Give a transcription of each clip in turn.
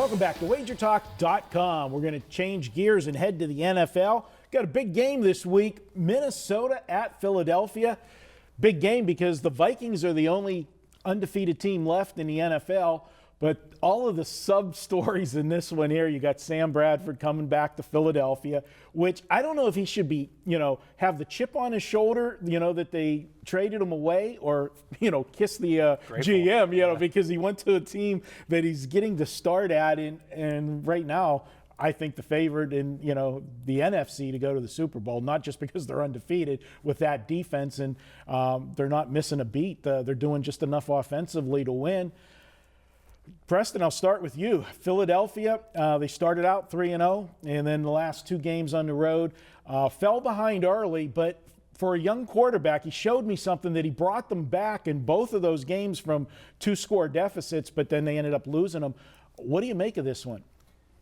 Welcome back to WagerTalk.com. We're going to change gears and head to the NFL. Got a big game this week, Minnesota at Philadelphia. Big game because the Vikings are the only undefeated team left in the NFL. But all of the sub-stories in this one here, you got Sam Bradford coming back to Philadelphia, which I don't know if he should be, have the chip on his shoulder, that they traded him away, or, kiss the GM, because he went to a team that he's getting to start at. And right now, I think the favorite in, the NFC to go to the Super Bowl, not just because they're undefeated with that defense and they're not missing a beat. They're doing just enough offensively to win. Preston, I'll start with you. Philadelphia, they started out 3-0, and then the last two games on the road fell behind early, but for a young quarterback, he showed me something that he brought them back in both of those games from 2-score deficits, but then they ended up losing them. What do you make of this one?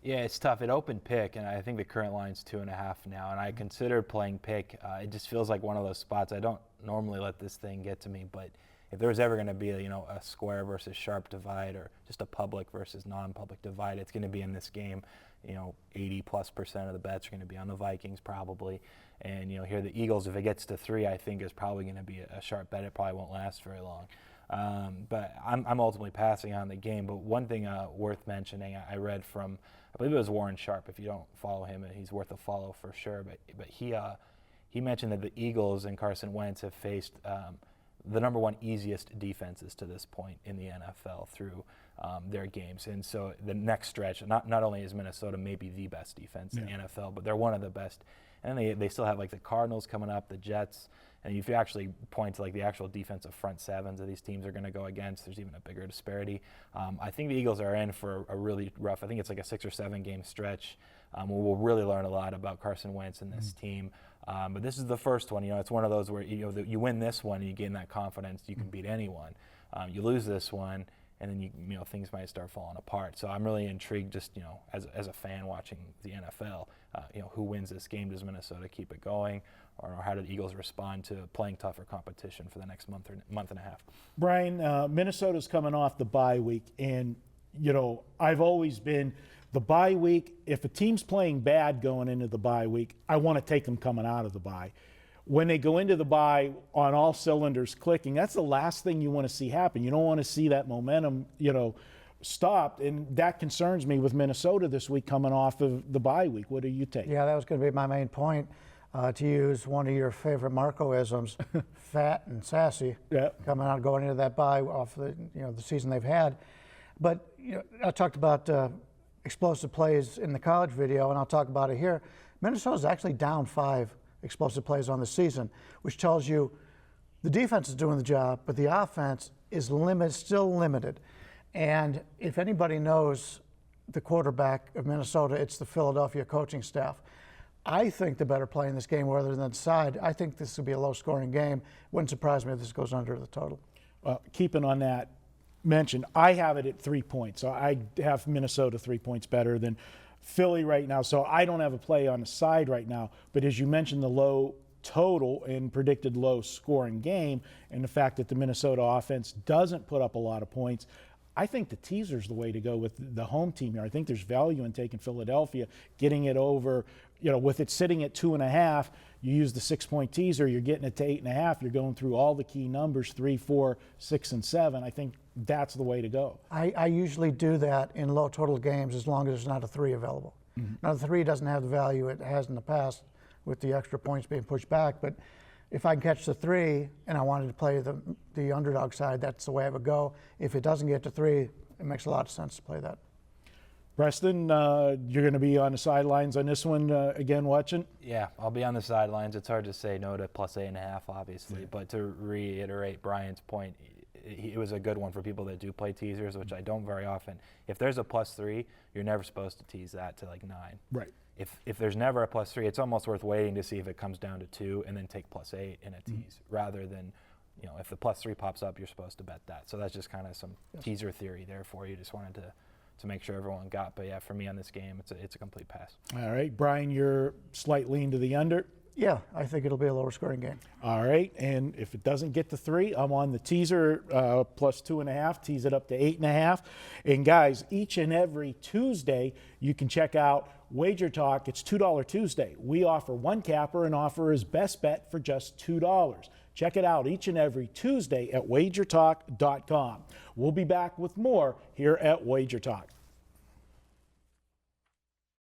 Yeah, it's tough. It opened pick, and I think the current line's 2.5 now, and I considered playing pick. It just feels like one of those spots. I don't normally let this thing get to me, but if there was ever going to be a square versus sharp divide, or just a public versus non-public divide, it's going to be in this game. 80+% of the bets are going to be on the Vikings probably. And here the Eagles, if it gets to 3, I think is probably going to be a sharp bet. It probably won't last very long. But I'm ultimately passing on the game. But one thing worth mentioning, I read from, I believe it was Warren Sharp. If you don't follow him, he's worth a follow for sure. But he mentioned that the Eagles and Carson Wentz have faced the number one easiest defenses to this point in the NFL through their games. And so the next stretch, not only is Minnesota maybe the best defense in the NFL, but they're one of the best. And they still have the Cardinals coming up, the Jets. And if you actually point to the actual defensive front sevens that these teams are going to go against, there's even a bigger disparity. I think the Eagles are in for a really rough, I think it's a 6 or 7 game stretch. We'll really learn a lot about Carson Wentz and this team. But this is the first one. It's one of those where you win this one and you gain that confidence you can beat anyone. You lose this one, and then things might start falling apart. So I'm really intrigued, just as a fan watching the NFL. Who wins this game? Does Minnesota keep it going, or how do the Eagles respond to playing tougher competition for the next month and a half? Bryan, Minnesota's coming off the bye week, and I've always been. The bye week, if a team's playing bad going into the bye week, I want to take them coming out of the bye. When they go into the bye on all cylinders clicking, that's the last thing you want to see happen. You don't want to see that momentum, stopped, and that concerns me with Minnesota this week coming off of the bye week. What do you take? Yeah, that was going to be my main point. To use one of your favorite Marco-isms, fat and sassy, coming out going into that bye off the the season they've had. But I talked about explosive plays in the college video, and I'll talk about it here. Minnesota's actually down 5 explosive plays on the season, which tells you the defense is doing the job, but the offense is still limited. And if anybody knows the quarterback of Minnesota, it's the Philadelphia coaching staff. I think the better play in this game rather than the side. I think this will be a low-scoring game. Wouldn't surprise me if this goes under the total. Well, keeping on that mention, I have it at 3 points. So I have Minnesota 3 points better than Philly right now. So I don't have a play on the side right now. But as you mentioned, the low total and predicted low scoring game, and the fact that the Minnesota offense doesn't put up a lot of points, I think the teaser's the way to go with the home team here. I think there's value in taking Philadelphia, getting it over, with it sitting at 2.5, you use the 6-point teaser, you're getting it to 8.5, you're going through all the key numbers, 3, 4, 6, and 7. I think that's the way to go. I usually do that in low total games as long as there's not a 3 available. Now the 3 doesn't have the value it has in the past with the extra points being pushed back, but if I can catch the 3 and I wanted to play the underdog side, that's the way I would go. If it doesn't get to 3, it makes a lot of sense to play that. Preston, you're going to be on the sidelines on this one again watching? Yeah, I'll be on the sidelines. It's hard to say no to plus 8.5, obviously. But to reiterate Brian's point, it was a good one for people that do play teasers, which I don't very often. If there's a plus 3, you're never supposed to tease that to 9. Right. If there's never a plus 3, it's almost worth waiting to see if it comes down to 2 and then take plus 8 in a tease, rather than, if the plus 3 pops up, you're supposed to bet that. So that's just kind of some teaser theory there for you. Just wanted to make sure everyone got. But yeah, for me on this game, it's a complete pass. All right, Bryan, you're slight lean to the under. Yeah, I think it'll be a lower scoring game. All right, and if it doesn't get to 3, I'm on the teaser plus 2.5, tease it up to 8.5. And guys, each and every Tuesday, you can check out Wager Talk. It's $2 Tuesday. We offer one capper and offer his best bet for just $2. Check it out each and every Tuesday at wagertalk.com. We'll be back with more here at Wager Talk.